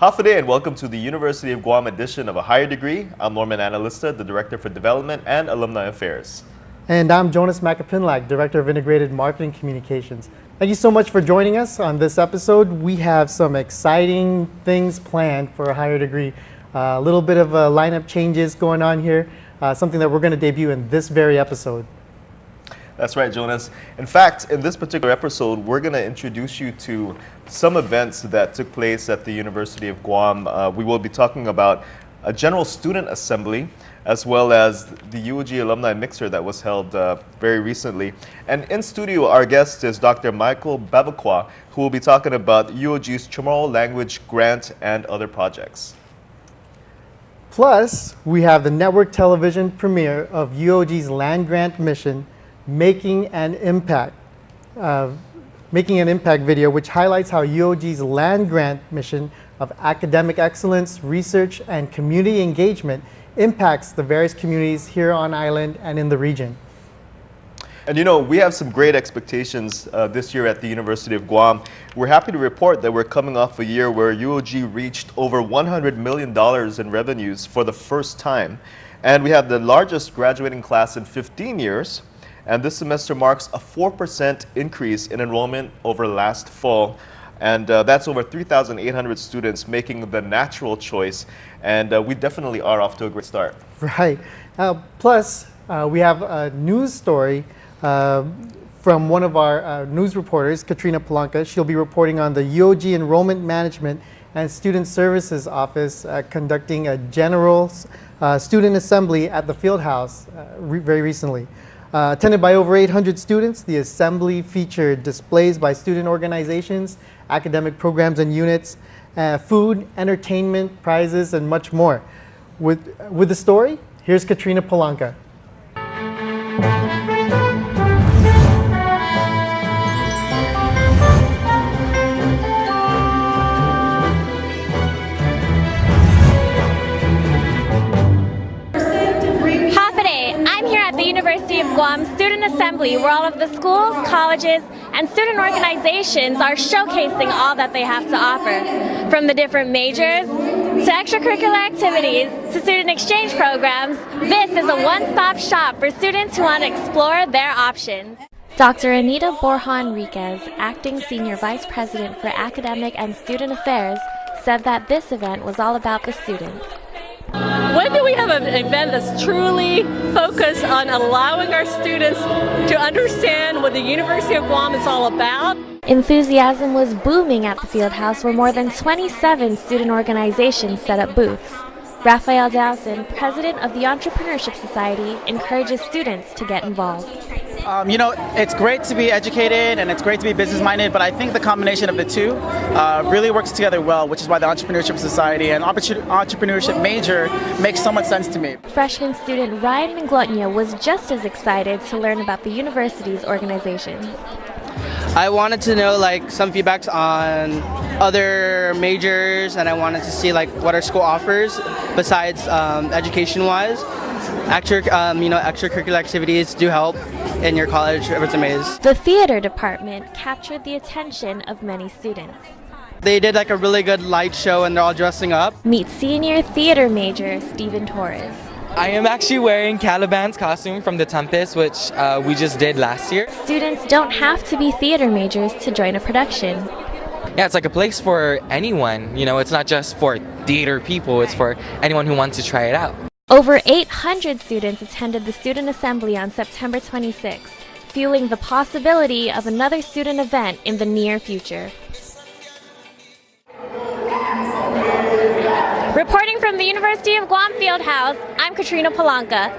Hafa and welcome to the University of Guam edition of A Higher Degree. I'm Norman Analista, the Director for Development and Alumni Affairs. And I'm Jonas Macapinlac, Director of Integrated Marketing Communications. Thank you so much for joining us on this episode. We have some exciting things planned for A Higher Degree. A little bit of lineup changes going on here, something that we're going to debut in this very episode. That's right, Jonas. In fact, in this particular episode, we're going to introduce you to some events that took place at the University of Guam. We will be talking about a General Student Assembly, as well as the UOG Alumni Mixer that was held very recently. And in studio, our guest is Dr. Michael Bevacqua, who will be talking about UOG's Chamorro Language Grant and other projects. Plus, we have the network television premiere of UOG's Land Grant Mission, Making an Impact video, which highlights how UOG's Land Grant Mission of academic excellence, research, and community engagement impacts the various communities here on island and in the region. And you know, we have some great expectations this year at the University of Guam. We're happy to report that we're coming off a year where UOG reached over $100 million in revenues for the first time. And we have the largest graduating class in 15 years. And this semester marks a 4% increase in enrollment over last fall. And that's over 3,800 students making the natural choice. And we definitely are off to a great start. Right. Plus, we have a news story from one of our news reporters, Katrina Palanca. She'll be reporting on the UOG Enrollment Management and Student Services Office conducting a general student assembly at the field house very recently. Attended by over 800 students, the assembly featured displays by student organizations, academic programs and units, food, entertainment, prizes, and much more. With the story, here's Katrina Palanca. University of Guam Student Assembly, where all of the schools, colleges, and student organizations are showcasing all that they have to offer. From the different majors, to extracurricular activities, to student exchange programs, this is a one-stop shop for students who want to explore their options. Dr. Anita Borja-Enriquez, Acting Senior Vice President for Academic and Student Affairs, said that this event was all about the students. When do we have an event that's truly focused on allowing our students to understand what the University of Guam is all about? Enthusiasm was booming at the field house, where more than 27 student organizations set up booths. Raphael Dowson, president of the Entrepreneurship Society, encourages students to get involved. You know, it's great to be educated and it's great to be business-minded, but I think the combination of the two really works together well, which is why the Entrepreneurship Society and entrepreneurship major makes so much sense to me. Freshman student Ryan Minglonia was just as excited to learn about the university's organizations. I wanted to know some feedbacks on other majors, and I wanted to see what our school offers besides education-wise. Extracurricular activities do help in your college resumes. The theater department captured the attention of many students. They did a really good light show and they're all dressing up. Meet senior theater major Steven Torres. I am actually wearing Caliban's costume from The Tempest, which we just did last year. Students don't have to be theater majors to join a production. Yeah, it's a place for anyone. You know, it's not just for theater people, it's for anyone who wants to try it out. Over 800 students attended the Student Assembly on September 26th, fueling the possibility of another student event in the near future. Reporting from the University of Guam Fieldhouse, I'm Katrina Palanca.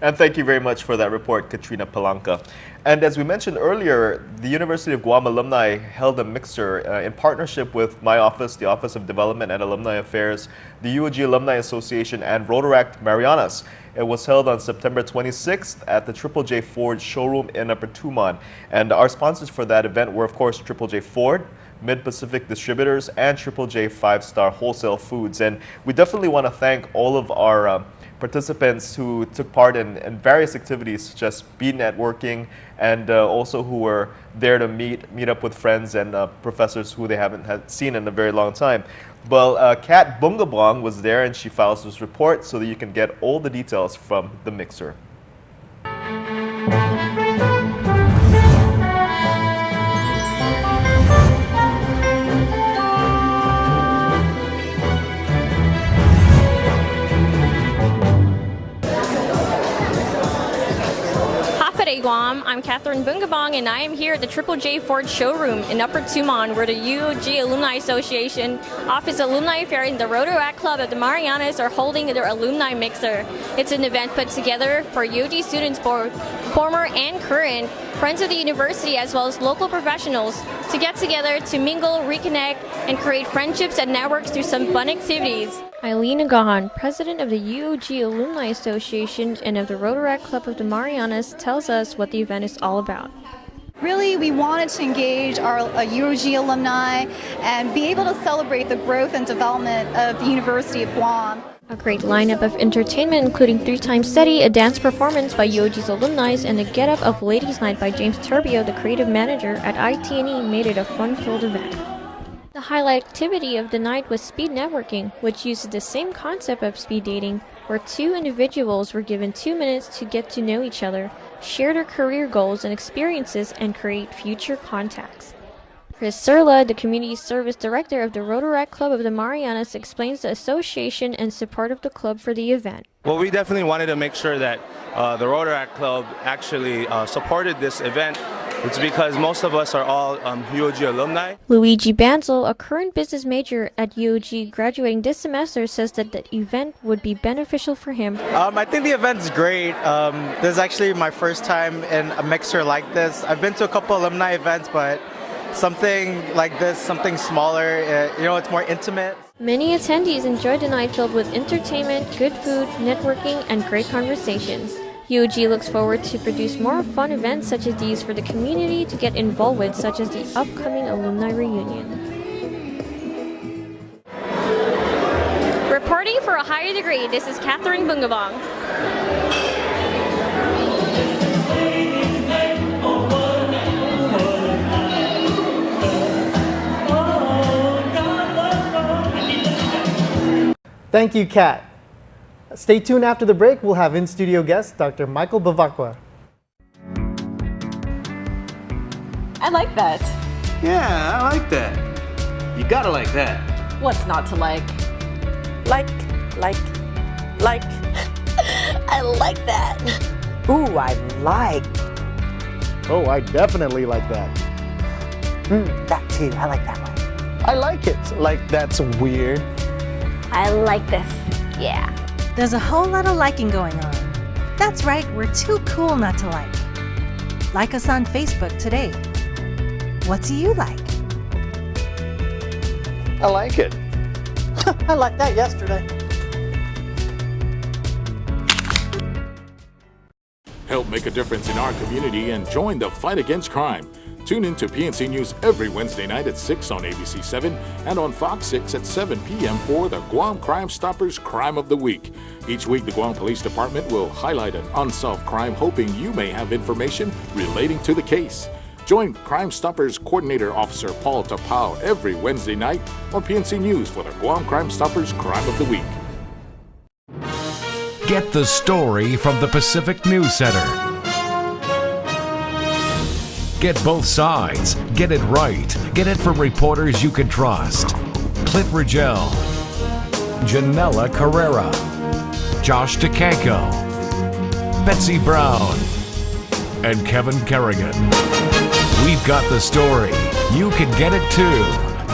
And thank you very much for that report, Katrina Palanca. And as we mentioned earlier, the University of Guam alumni held a mixer in partnership with my office, the Office of Development and Alumni Affairs, the UOG Alumni Association, and Rotaract Marianas. It was held on September 26th at the Triple J Ford showroom in Upper Tumon. And our sponsors for that event were, of course, Triple J Ford, Mid-Pacific Distributors, and Triple J 5-Star Wholesale Foods. And we definitely want to thank all of our participants who took part in various activities such as speed networking, and also who were there to meet up with friends and professors who they haven't seen in a very long time. Well, Kat Bungabong was there, and she files this report so that you can get all the details from the mixer. Guam. I'm Catherine Bungabong, and I am here at the Triple J Ford showroom in Upper Tumon, where the UOG Alumni Association offers Alumni Fair and the Rotaract Club of the Marianas are holding their Alumni Mixer. It's an event put together for UOG students, both former and current, friends of the university, as well as local professionals, to get together to mingle, reconnect, and create friendships and networks through some fun activities. Eileen Agahan, president of the UOG Alumni Association and of the Rotaract Club of the Marianas, tells us what the event is all about. Really, we wanted to engage our UOG alumni and be able to celebrate the growth and development of the University of Guam. A great lineup of entertainment, including 3 Times Steady, a dance performance by UOG's alumni, and a get-up of Ladies' Night by James Turbio, the creative manager at IT&E, made it a fun-filled event. The highlight activity of the night was speed networking, which uses the same concept of speed dating, where 2 individuals were given 2 minutes to get to know each other, share their career goals and experiences, and create future contacts. Chris Serla, the Community Service Director of the Rotaract Club of the Marianas, explains the association and support of the club for the event. Well, we definitely wanted to make sure that the Rotaract Club actually supported this event. It's because most of us are all UOG alumni. Luigi Banzel, a current business major at UOG graduating this semester, says that the event would be beneficial for him. I think the event's great. This is actually my first time in a mixer like this. I've been to a couple alumni events, but something like this, something smaller, it's more intimate. Many attendees enjoyed the night filled with entertainment, good food, networking, and great conversations. UOG looks forward to produce more fun events such as these for the community to get involved with, such as the upcoming alumni reunion. Reporting for a higher degree, this is Catherine Bungabong. Thank you, Kat. Stay tuned after the break. We'll have in-studio guest Dr. Michael Bevacqua. I like that. Yeah, I like that. You gotta like that. What's not to like? Like. I like that. Ooh, I like. Oh, I definitely like that. That too. I like that one. I like it. Like, that's weird. I like this. Yeah. There's a whole lot of liking going on. That's right, we're too cool not to like. Like us on Facebook today. What do you like? I like it. I liked that yesterday. Help make a difference in our community and join the fight against crime. Tune in to PNC News every Wednesday night at 6 on ABC 7 and on Fox 6 at 7 p.m. for the Guam Crime Stoppers Crime of the Week. Each week, the Guam Police Department will highlight an unsolved crime, hoping you may have information relating to the case. Join Crime Stoppers Coordinator Officer Paul Tapao every Wednesday night on PNC News for the Guam Crime Stoppers Crime of the Week. Get the story from the Pacific News Center. Get both sides. Get it right. Get it from reporters you can trust. Clint Rigel, Janella Carrera, Josh DeCanco, Betsy Brown, and Kevin Kerrigan. We've got the story. You can get it too.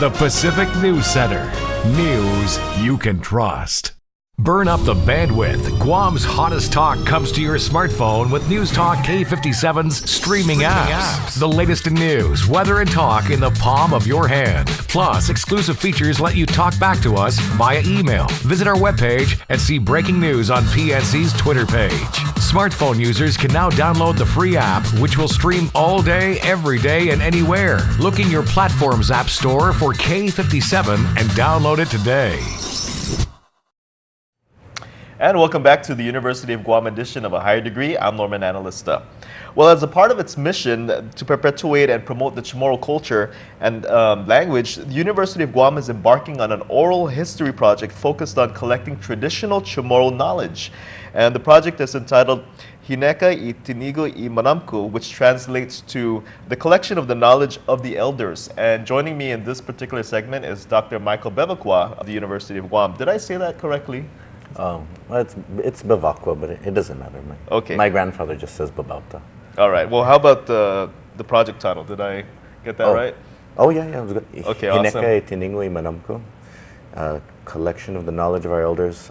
The Pacific News Center. News you can trust. Burn up the bandwidth. Guam's hottest talk comes to your smartphone with News Talk K57's streaming apps. The latest in news, weather, and talk in the palm of your hand. Plus, exclusive features let you talk back to us via email. Visit our webpage and see breaking news on PNC's Twitter page. Smartphone users can now download the free app, which will stream all day, every day, and anywhere. Look in your platform's app store for K57 and download it today. And welcome back to the University of Guam edition of A Higher Degree. I'm Norman Analista. Well, as a part of its mission to perpetuate and promote the Chamorro culture and language, the University of Guam is embarking on an oral history project focused on collecting traditional Chamorro knowledge. And the project is entitled Hineka y Tinigo y Manamku, which translates to the collection of the knowledge of the elders. And joining me in this particular segment is Dr. Michael Bevacqua of the University of Guam. Did I say that correctly? Well, it's Bevacqua, but it doesn't matter. Okay. My grandfather just says Babauta. All right. Well, how about the project title? Did I get that right? Oh, yeah, it was good. Okay, awesome. Hineka y Tinigo y Manamku, collection of the knowledge of our elders.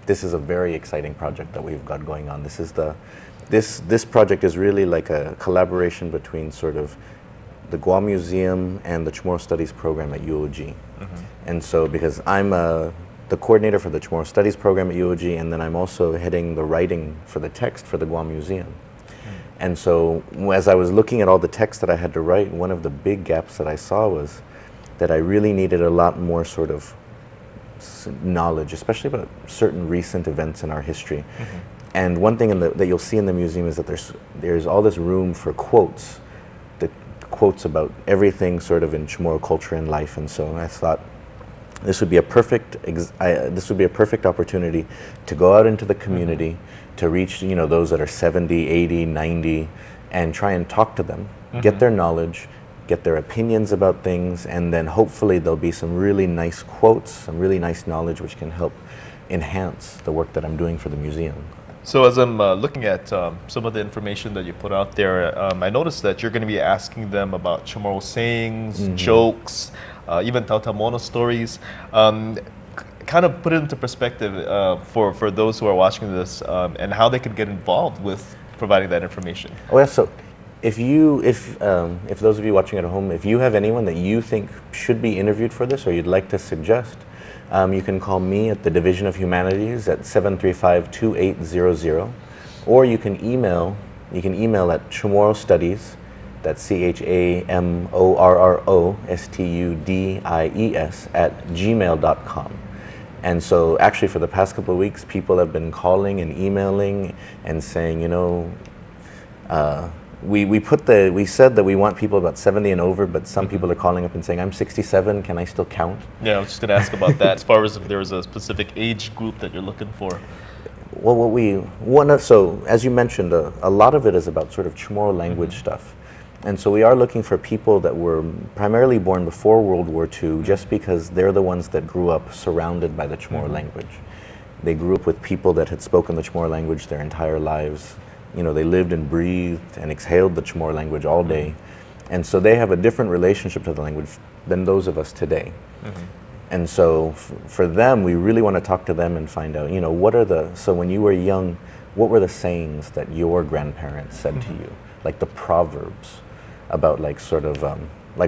This is a very exciting project that we've got going on. This project is really like a collaboration between sort of the Guam Museum and the Chamorro Studies program at UOG. And so, because I'm the coordinator for the Chamorro Studies program at UOG, and then I'm also heading the writing for the text for the Guam Museum. And so, as I was looking at all the text that I had to write, one of the big gaps that I saw was that I really needed a lot more sort of knowledge, especially about certain recent events in our history. And one thing that you'll see in the museum is that there's all this room for quotes, the quotes about everything sort of in Chamorro culture and life. And so I thought this would be a perfect opportunity to go out into the community, to reach those that are 70, 80, 90, and try and talk to them, get their knowledge, get their opinions about things, and then hopefully there'll be some really nice quotes, some really nice knowledge which can help enhance the work that I'm doing for the museum. So as I'm looking at some of the information that you put out there, I noticed that you're going to be asking them about Chamorro sayings, jokes, even Tautamono stories. Kind of put it into perspective for those who are watching this and how they could get involved with providing that information. Oh yeah, so if those of you watching at home, if you have anyone that you think should be interviewed for this or you'd like to suggest, you can call me at the Division of Humanities at 735-2800, or you can email at Chamorro Studies, that's CHAMORROSTUDIES @gmail.com. And so actually for the past couple of weeks, people have been calling and emailing and saying, we said that we want people about 70 and over, but some people are calling up and saying, I'm 67, can I still count? Yeah, I was just going to ask about that, as far as if there was a specific age group that you're looking for. Well, so as you mentioned, a lot of it is about sort of Chamorro language stuff. And so we are looking for people that were primarily born before World War II, just because they're the ones that grew up surrounded by the Chamorro language. They grew up with people that had spoken the Chamorro language their entire lives. They lived and breathed and exhaled the Chamorro language all day. And so they have a different relationship to the language than those of us today. And so for them, we really want to talk to them and find out, so when you were young, what were the sayings that your grandparents said to you? Like the proverbs about like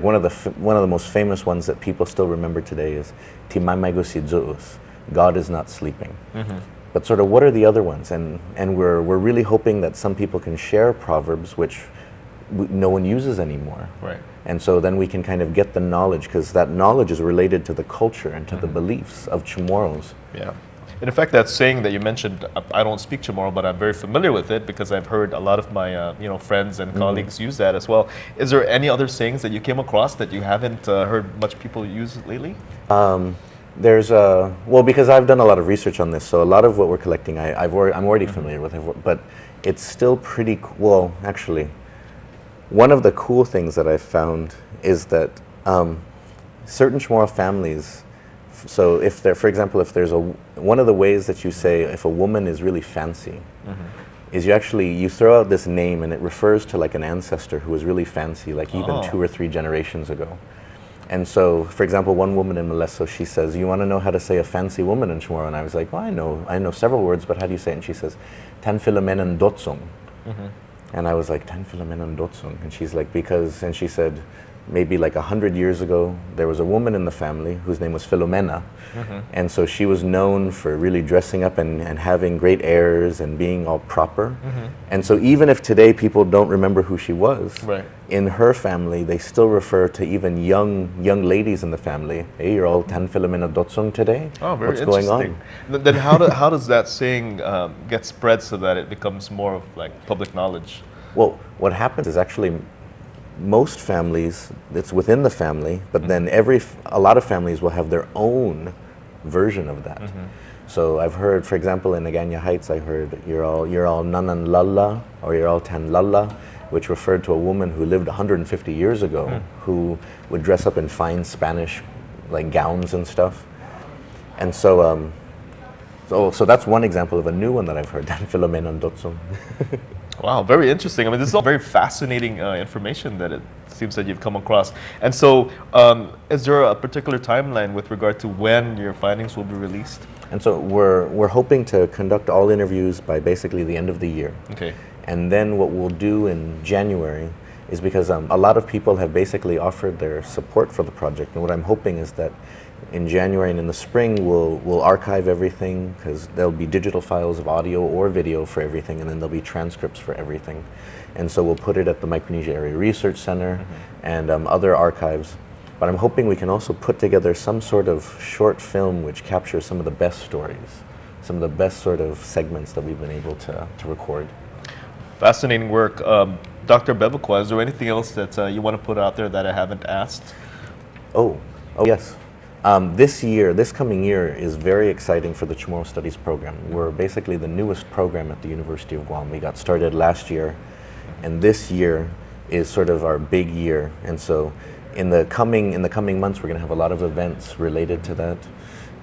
one of the most famous ones that people still remember today is Timaimago si Zeus, God is not sleeping. But sort of what are the other ones? And we're really hoping that some people can share proverbs which no one uses anymore. Right. And so then we can kind of get the knowledge, because that knowledge is related to the culture and to the beliefs of Chamorros. Yeah. And in fact, that saying that you mentioned, I don't speak Chamorro, but I'm very familiar with it because I've heard a lot of my friends and colleagues use that as well. Is there any other sayings that you came across that you haven't heard much people use lately? Because I've done a lot of research on this, so a lot of what we're collecting I'm already familiar with, but it's still pretty well, actually. One of the cool things that I've found is that certain Chamorro families, so for example, if there's one of the ways that you say if a woman is really fancy, is you throw out this name and it refers to like an ancestor who was really fancy, like even 2 or 3 generations ago. And so, for example, one woman in Malesso, she says, you want to know how to say a fancy woman in Chamorro? And I was like, well, I know several words, but how do you say it? And she says, Tan Filomenan Dotsong. And I was like, Tan Filomenan Dotsong? And she's like, and she said, maybe like 100 years ago, there was a woman in the family whose name was Filomena. And so she was known for really dressing up and having great airs and being all proper. And so even if today people don't remember who she was, in her family, they still refer to even young ladies in the family. Hey, you're all Tan Filomena Dotsong today? Oh, very What's going on? interesting. Then how does that saying get spread so that it becomes more of like public knowledge? Well, what happens is actually most families, it's within the family, but then a lot of families will have their own version of that. So I've heard, for example, in Aganya Heights, I heard you're all Nanan Lalla or you're all Tan Lalla, which referred to a woman who lived 150 years ago who would dress up in fine Spanish like gowns and stuff. And so so that's one example of a new one that I've heard, Tan Filomena Dotsong. Wow, very interesting. I mean, this is all very fascinating information that it seems that you've come across. And so, is there a particular timeline with regard to when your findings will be released? And so we're hoping to conduct all interviews by basically the end of the year. Okay. And then what we'll do in January is because a lot of people have basically offered their support for the project. And what I'm hoping is that in January and in the spring, we'll archive everything because there'll be digital files of audio or video for everything, and then there'll be transcripts for everything. And so we'll put it at the Micronesia Area Research Center and other archives. But I'm hoping we can also put together some sort of short film which captures some of the best stories, some of the best sort of segments that we've been able to record. Fascinating work. Dr. Bevacqua, is there anything else that you want to put out there that I haven't asked? Oh yes. This coming year is very exciting for the Chamorro Studies program. We're basically the newest program at the University of Guam. We got started last year, and this year is sort of our big year. And so in the coming months, we're going to have a lot of events related to that.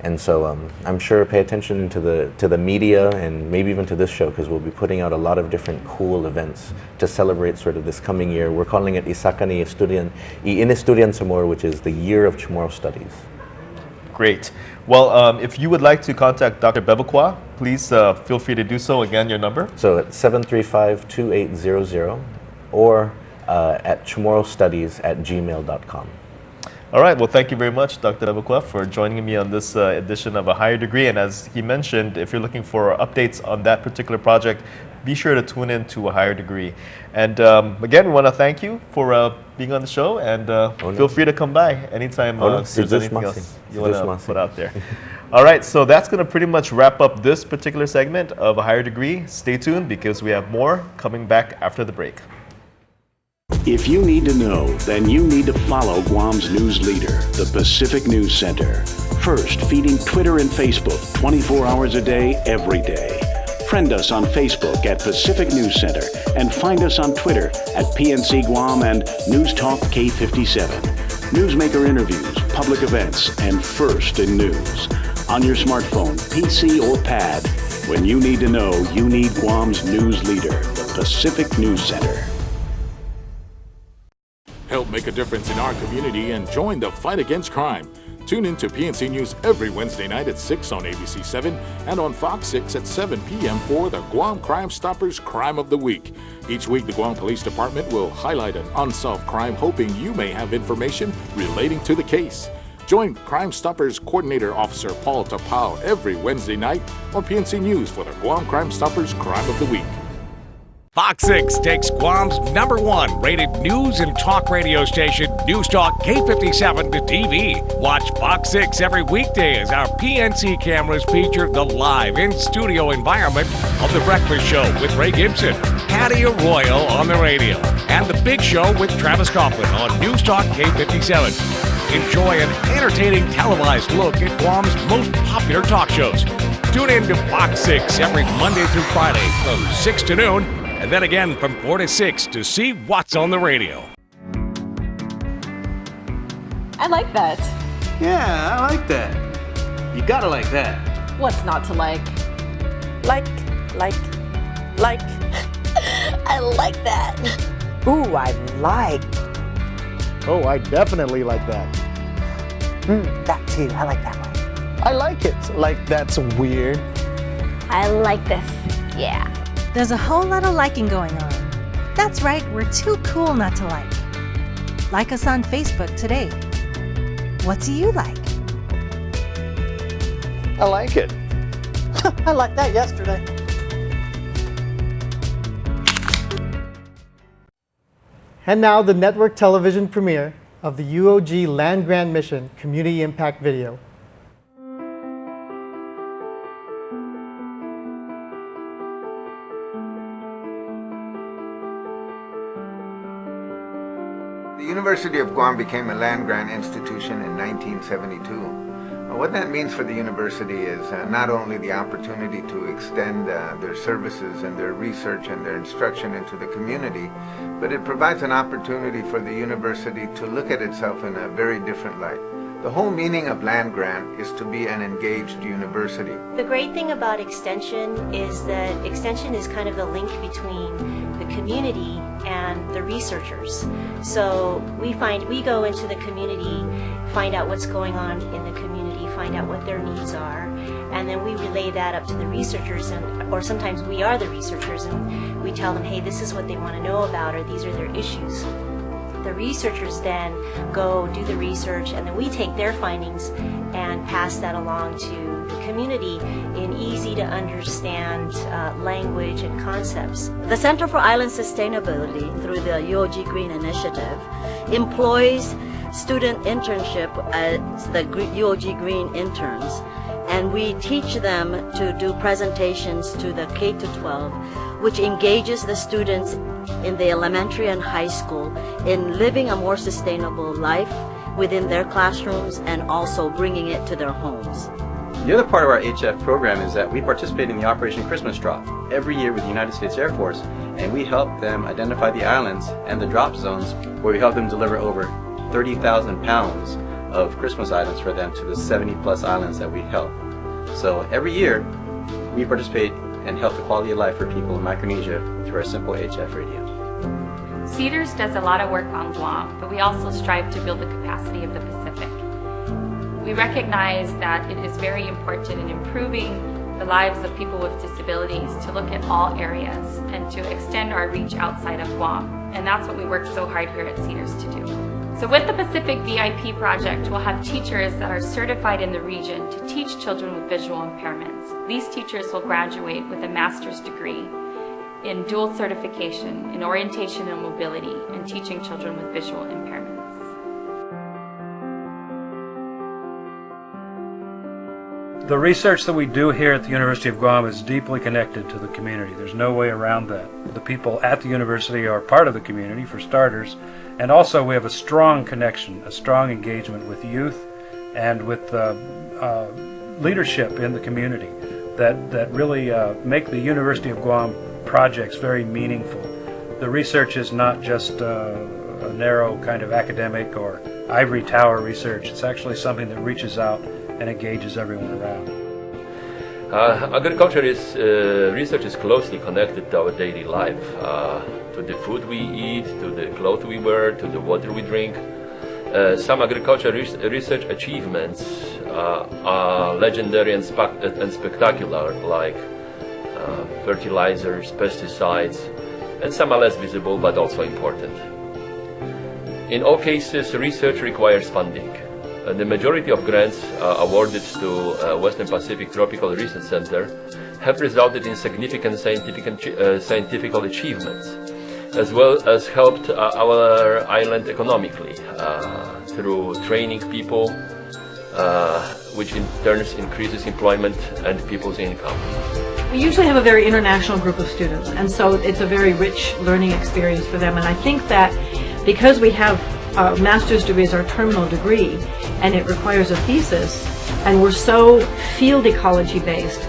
And so I'm sure pay attention to the media and maybe even to this show, because we'll be putting out a lot of different cool events to celebrate sort of this coming year. We're calling it Isa ni Estudian, y Inestudian Chamorro, which is the year of Chamorro Studies. Great. Well, if you would like to contact Dr. Bevacqua, please feel free to do so. Again, your number? So at 735-2800 or at chamorrostudies@gmail.com. All right. Well, thank you very much, Dr. Bevacqua, for joining me on this edition of A Higher Degree. And as he mentioned, if you're looking for updates on that particular project, be sure to tune in to A Higher Degree. And again, we want to thank you for being on the show, and feel free to come by anytime there's anything else you want to put out there. All right, so that's going to pretty much wrap up this particular segment of A Higher Degree. Stay tuned because we have more coming back after the break. If you need to know, then you need to follow Guam's news leader, the Pacific News Center. First, feeding Twitter and Facebook 24 hours a day, every day. Friend us on Facebook at Pacific News Center and find us on Twitter at PNC Guam and News Talk K57. Newsmaker interviews, public events, and first in news. On your smartphone, PC, or pad, when you need to know, you need Guam's news leader, the Pacific News Center. Help make a difference in our community and join the fight against crime. Tune in to PNC News every Wednesday night at 6 on ABC 7 and on Fox 6 at 7 p.m. for the Guam Crime Stoppers Crime of the Week. Each week, the Guam Police Department will highlight an unsolved crime, hoping you may have information relating to the case. Join Crime Stoppers Coordinator Officer Paul Tapao every Wednesday night on PNC News for the Guam Crime Stoppers Crime of the Week. Fox 6 takes Guam's #1 rated news and talk radio station, News Talk K57 to TV. Watch Fox 6 every weekday as our PNC cameras feature the live in-studio environment of The Breakfast Show with Ray Gibson, Patty Arroyo on the radio, and The Big Show with Travis Coughlin on News Talk K57. Enjoy an entertaining televised look at Guam's most popular talk shows. Tune in to Fox 6 every Monday through Friday from 6 to noon, and then again from 4 to 6 to see what's on the radio. I like that. Yeah, I like that. You gotta like that. What's not to like? Like. I like that. Ooh, I like. Oh, I definitely like that. That too. I like that one. I like it. Like, that's weird. I like this. Yeah. There's a whole lot of liking going on. That's right, we're too cool not to like. Like us on Facebook today. What do you like? I like it. I liked that yesterday. And now the network television premiere of the UOG Land Grant Mission Community Impact Video. The University of Guam became a land grant institution in 1972. What that means for the university is not only the opportunity to extend their services and their research and their instruction into the community, but it provides an opportunity for the university to look at itself in a very different light. The whole meaning of land grant is to be an engaged university. The great thing about Extension is that Extension is kind of the link between the community and the researchers. So we go into the community, find out what's going on in the community, find out what their needs are, and then we relay that up to the researchers, or sometimes we are the researchers and we tell them, hey, this is what they want to know about, or these are their issues. The researchers then go do the research, and then we take their findings and pass that along to the community in easy to understand language and concepts. The Center for Island Sustainability, through the UOG Green Initiative, employs student internship as the UOG Green interns, and we teach them to do presentations to the K-12, which engages the students in the elementary and high school in living a more sustainable life within their classrooms and also bringing it to their homes. The other part of our HF program is that we participate in the Operation Christmas Drop every year with the United States Air Force, and we help them identify the islands and the drop zones where we help them deliver over 30,000 pounds of Christmas items for them to the 70+ islands that we help. So every year we participate and help the quality of life for people in Micronesia through our simple HF radio. Cedars does a lot of work on Guam, but we also strive to build the capacity of the Pacific. We recognize that it is very important in improving the lives of people with disabilities to look at all areas and to extend our reach outside of Guam. And that's what we work so hard here at Cedars to do. So with the Pacific VIP project, we'll have teachers that are certified in the region to teach children with visual impairments. These teachers will graduate with a master's degree in dual certification in orientation and mobility and teaching children with visual impairments. The research that we do here at the University of Guam is deeply connected to the community. There's no way around that. The people at the university are part of the community, for starters, and also we have a strong connection, a strong engagement with youth and with leadership in the community that really make the University of Guam projects very meaningful. The research is not just a narrow kind of academic or ivory tower research. It's actually something that reaches out and engages everyone around. Agriculture research is closely connected to our daily life, to the food we eat, to the clothes we wear, to the water we drink. Some agriculture research achievements are legendary and spectacular, like fertilizers, pesticides, and some are less visible but also important. In all cases, research requires funding. The majority of grants awarded to Western Pacific Tropical Research Center have resulted in significant scientific achievements, as well as helped our island economically through training people, which in turn increases employment and people's income. We usually have a very international group of students, and so it's a very rich learning experience for them. And I think that because we have a master's degree as our terminal degree, and it requires a thesis, and we're so field ecology based,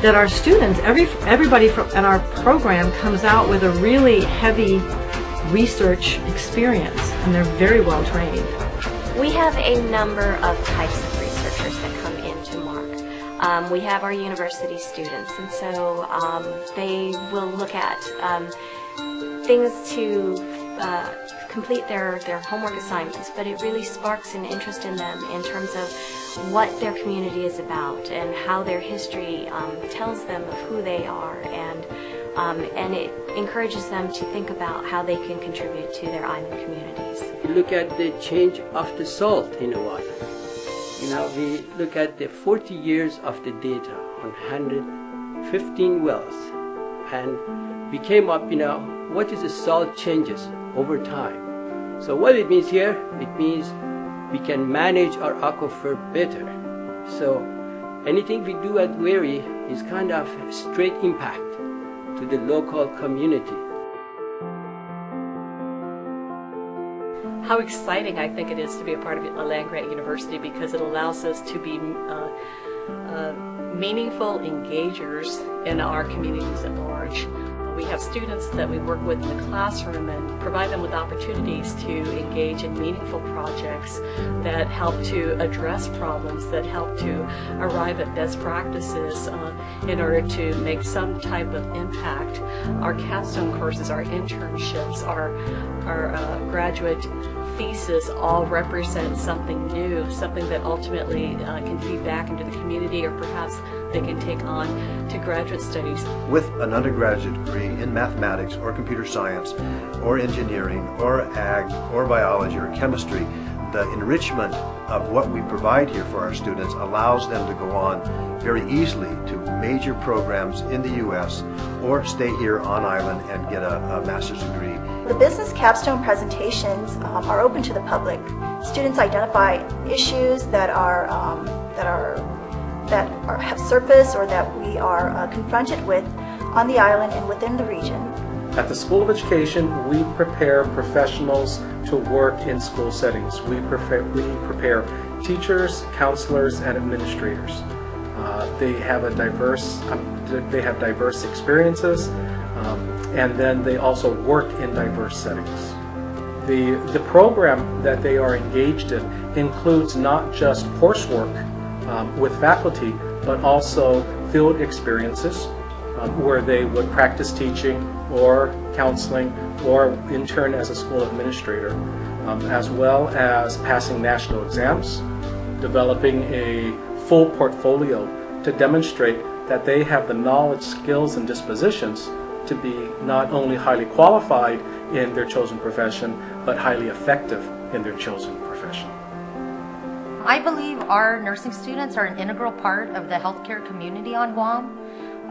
that our students, everybody in our program comes out with a really heavy research experience, and they're very well trained. We have a number of types of researchers that come into MARC. We have our university students, and so they will look at things to complete their homework assignments, but it really sparks an interest in them in terms of what their community is about and how their history tells them of who they are and and it encourages them to think about how they can contribute to their island communities. Look at the change of the salt in the water. We look at the 40 years of the data on 115 wells, and we came up, what is the salt changes over time. So what it means here, it means we can manage our aquifer better. So anything we do at Wary is kind of straight impact to the local community. How exciting I think it is to be a part of a land-grant university, because it allows us to be meaningful engagers in our communities at large. We have students that we work with in the classroom and provide them with opportunities to engage in meaningful projects that help to address problems, that help to arrive at best practices in order to make some type of impact. Our capstone courses, our internships, our graduate thesis all represent something new, something that ultimately can feed back into the community, or perhaps they can take on to graduate studies. With an undergraduate degree in mathematics or computer science or engineering or ag or biology or chemistry, the enrichment of what we provide here for our students allows them to go on very easily to major programs in the U.S. or stay here on island and get a master's degree. The business capstone presentations are open to the public. Students identify issues that have surfaced or that we are confronted with on the island and within the region. At the School of Education, we prepare professionals to work in school settings. We prepare teachers, counselors, and administrators. They have diverse experiences, and then they also work in diverse settings. The program that they are engaged in includes not just coursework with faculty, but also field experiences where they would practice teaching or counseling or intern as a school administrator, as well as passing national exams, developing a full portfolio to demonstrate that they have the knowledge, skills, and dispositions to be not only highly qualified in their chosen profession, but highly effective in their chosen profession. I believe our nursing students are an integral part of the healthcare community on Guam.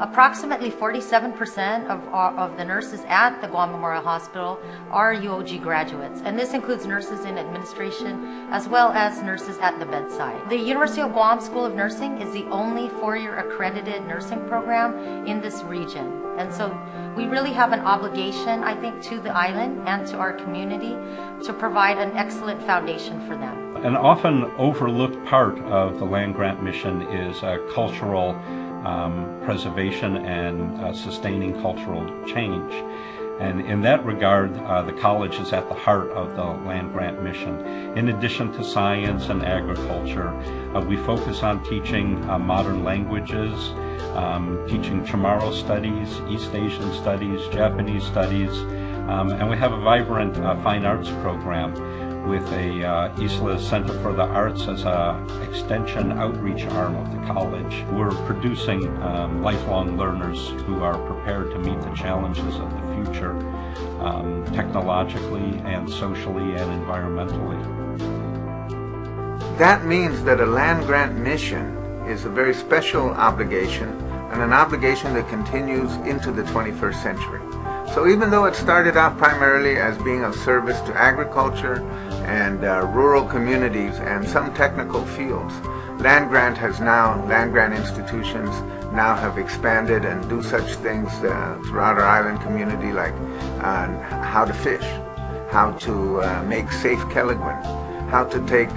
Approximately 47% of the nurses at the Guam Memorial Hospital are UOG graduates, and this includes nurses in administration as well as nurses at the bedside. The University of Guam School of Nursing is the only four-year accredited nursing program in this region, and so we really have an obligation, I think, to the island and to our community to provide an excellent foundation for them. An often overlooked part of the Land Grant Mission is cultural preservation and sustaining cultural change. And in that regard, the college is at the heart of the Land Grant Mission. In addition to science and agriculture, we focus on teaching modern languages, teaching Chamorro studies, East Asian studies, Japanese studies, and we have a vibrant fine arts program with a Isla Center for the Arts as an extension outreach arm of the college. We're producing lifelong learners who are prepared to meet the challenges of the future technologically and socially and environmentally. That means that a land grant mission is a very special obligation, and an obligation that continues into the 21st century. So even though it started out primarily as being of service to agriculture and rural communities and some technical fields, land grant institutions now have expanded and do such things throughout our island community, like how to fish, how to make safe Keligwin, how to take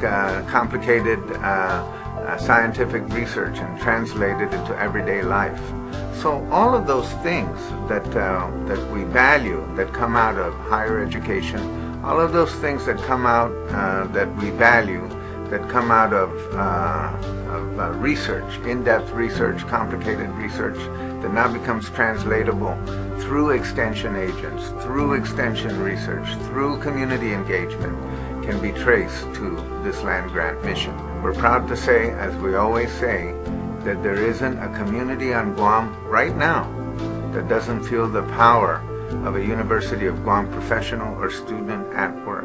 complicated scientific research and translate it into everyday life. So all of those things that we value, that come out of higher education, all of those things that come out that we value, that come out of research, in-depth research, complicated research, that now becomes translatable through extension agents, through extension research, through community engagement, can be traced to this land grant mission. We're proud to say, as we always say, that there isn't a community on Guam right now that doesn't feel the power of a University of Guam professional or student at work.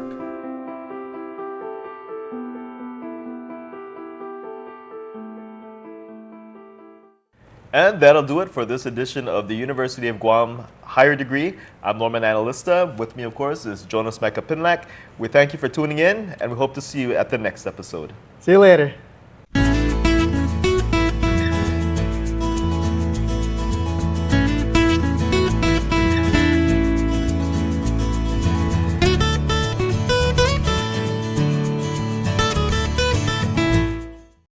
And that'll do it for this edition of the University of Guam Higher Degree. I'm Norman Analista. With me, of course, is Jonas Mecca-Pinlack. We thank you for tuning in, and we hope to see you at the next episode. See you later.